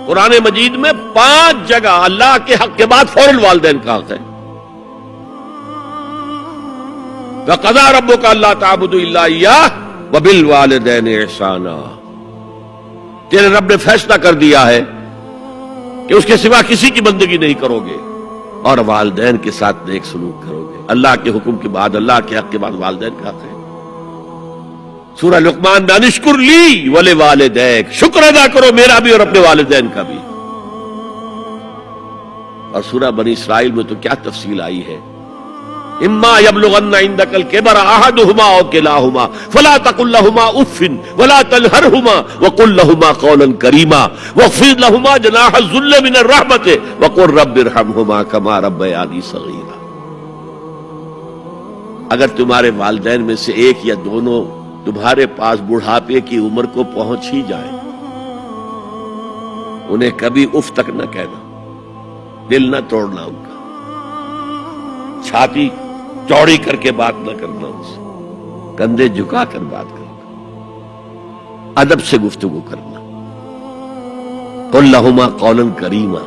قرآن مجید میں 5 جگہ اللہ کے حق کے بعد فوراً والدین کا حق ہے. وَقَضَىٰ رَبُّكَ أَلَّا تَعْبُدُوا إِلَّا إِيَّاهُ وَبِالْوَالِدَيْنِ إِحْسَانًا. تیرے رب نے فیصلہ کر دیا ہے کہ اس کے سوا کسی کی بندگی نہیں کرو گے اور والدین کے ساتھ نیک سلوک کرو گے. اللہ کے حکم کے بعد، اللہ کے حق کے بعد والدین کا حق ہے. سورہ لقمان میں انشکر لی ولوالدیک، شکر ادا کرو میرا بھی اور اپنے والدین کا بھی. اور سورہ بنی اسرائیل میں تو کیا تفصیل آئی ہے. اما یبلغن عندک الکبر احدہما او کلاہما فلا تقل لہما اف ولا تنہرہما وقل لہما قولا کریما واخفض لہما جناح الذل من الرحمۃ وقل رب ارحمہما کما ربیانی صغیرا. اگر تمہارے والدین میں سے ایک یا دونوں تمہارے پاس بڑھاپے کی عمر کو پہنچ ہی جائیں، انہیں کبھی اف تک نہ کہنا، دل نہ توڑنا ان کا، چھاتی چوڑی کر کے بات نہ کرنا، ان سے کندھے جھکا کر بات کرنا، ادب سے گفتگو کرنا. قل لہما قولا کریما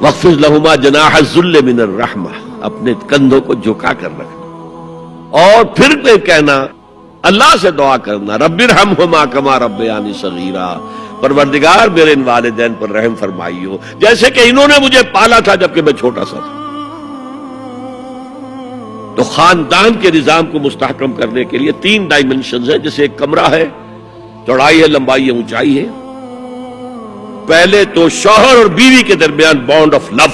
واخفض لہما جناح الذل من الرحمہ، اپنے کندھوں کو جھکا کر رکھنا. اور پھر کہنا، اللہ سے دعا کرنا، رب ارحمہما کما ربیانی صغیرا، پروردگار میرے ان والدین پر رحم فرمائیو جیسے کہ انہوں نے مجھے پالا تھا جبکہ میں چھوٹا سا تھا. تو خاندان کے نظام کو مستحکم کرنے کے لیے 3 ڈائمنشنز ہیں. جیسے ایک کمرہ ہے، چوڑائی ہے، لمبائی ہے، اونچائی ہے. پہلے تو شوہر اور بیوی کے درمیان بانڈ آف لو.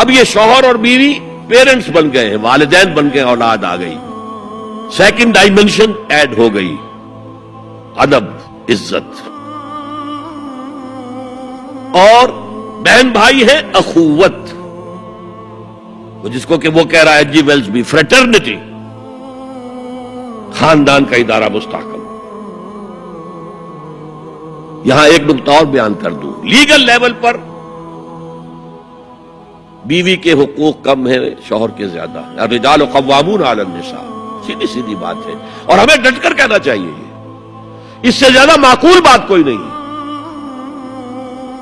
اب یہ شوہر اور بیوی پیرنٹس بن گئے ہیں، والدین بن گئے، اولاد آ گئی. سیکنڈ ڈائمنشن ایڈ ہو گئی، ادب، عزت. اور بہن بھائی ہے، اخوت، جس کو کہ وہ کہہ رہا ہے جی ویلز بھی، فریٹرنٹی. خاندان کا ادارہ مستحکم. یہاں ایک نقطہ اور بیان کر دوں. لیگل لیول پر بیوی کے حقوق کم ہیں، شوہر کے زیادہ. الرجال قوامون علی النساء، سیدھی سیدھی بات ہے اور ہمیں ڈٹ کر کہنا چاہیے. اس سے زیادہ معقول بات کوئی نہیں.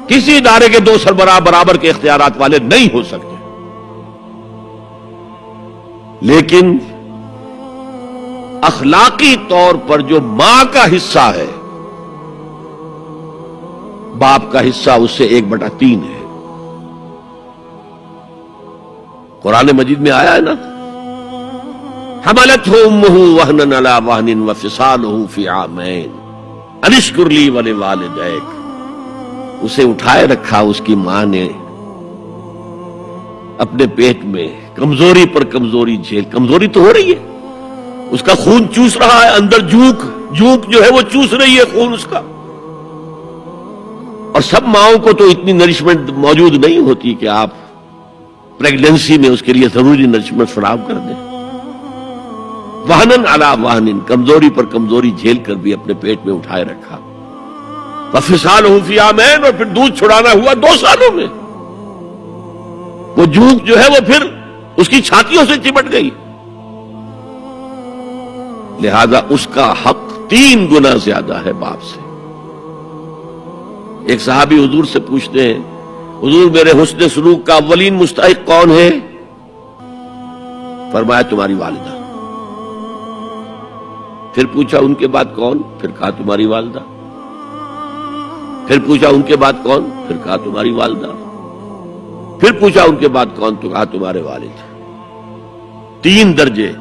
کسی ادارے کے 2 سربراہ برابر کے اختیارات والے نہیں ہو سکتے. لیکن اخلاقی طور پر جو ماں کا حصہ ہے، باپ کا حصہ اس سے 1/3 ہے. قرآن مجید میں آیا ہے نا، حملتہ امہ وہنا علی وہن وفصالہ فی عامین ان اشکر لی ولوالدیک. اسے اٹھائے رکھا اس کی ماں نے اپنے پیٹ میں، کمزوری پر کمزوری جھیل. کمزوری تو ہو رہی ہے، اس کا خون چوس رہا ہے اندر، جھونک جو ہے وہ چوس رہی ہے خون اس کا. اور سب ماؤں کو تو اتنی نرشمنٹ موجود نہیں ہوتی کہ آپ پریگننسی میں اس کے لیے ضروری نرشمنٹ فراہم کر دیں. وہنن علی وہن، کمزوری پر کمزوری جھیل کر بھی اپنے پیٹ میں اٹھائے رکھا. وفصالہ فی عامین، اور پھر دودھ چھڑانا ہوا 2 سالوں میں. وہ جھونک جو ہے وہ پھر اس کی چھاتیوں سے چمٹ گئی. لہذا اس کا حق 3 گنا زیادہ ہے باپ سے. ایک صحابی حضور سے پوچھتے ہیں، حضور میرے حسن سلوک کا اولین مستحق کون ہے؟ فرمایا تمہاری والدہ. پھر پوچھا ان کے بعد کون؟ پھر کہا تمہاری والدہ. پھر پوچھا ان کے بعد کون؟ پھر کہا تمہاری والدہ. پھر پوچھا ان کے بعد کون؟ تو کہا تمہارے والد. 3 درجے.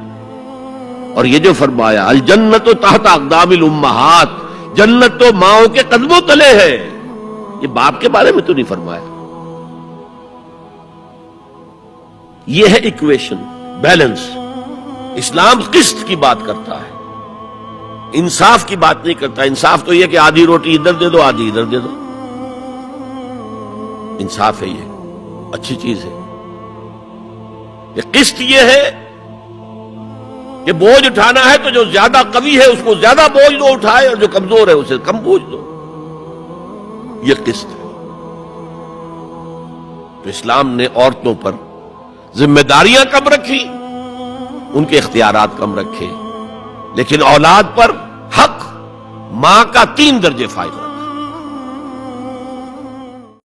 اور یہ جو فرمایا الجنت تحت اقدام الامہات، جنت تو ماؤں کے قدموں تلے ہے، یہ باپ کے بارے میں تو نہیں فرمایا. یہ ہے ایکویشن، بیلنس. اسلام قسط کی بات کرتا ہے، انصاف کی بات نہیں کرتا. انصاف تو یہ کہ آدھی روٹی ادھر دے دو، آدھی ادھر دے دو. انصاف ہے، یہ اچھی چیز ہے. یہ قسط یہ ہے کہ بوجھ اٹھانا ہے تو جو زیادہ قوی ہے اس کو زیادہ بوجھ دو اٹھائے، اور جو کمزور ہے اسے کم بوجھ دو. یہ قسط ہے. تو اسلام نے عورتوں پر ذمہ داریاں کم رکھی، ان کے اختیارات کم رکھے، لیکن اولاد پر حق ماں کا 3 درجے فائدہ.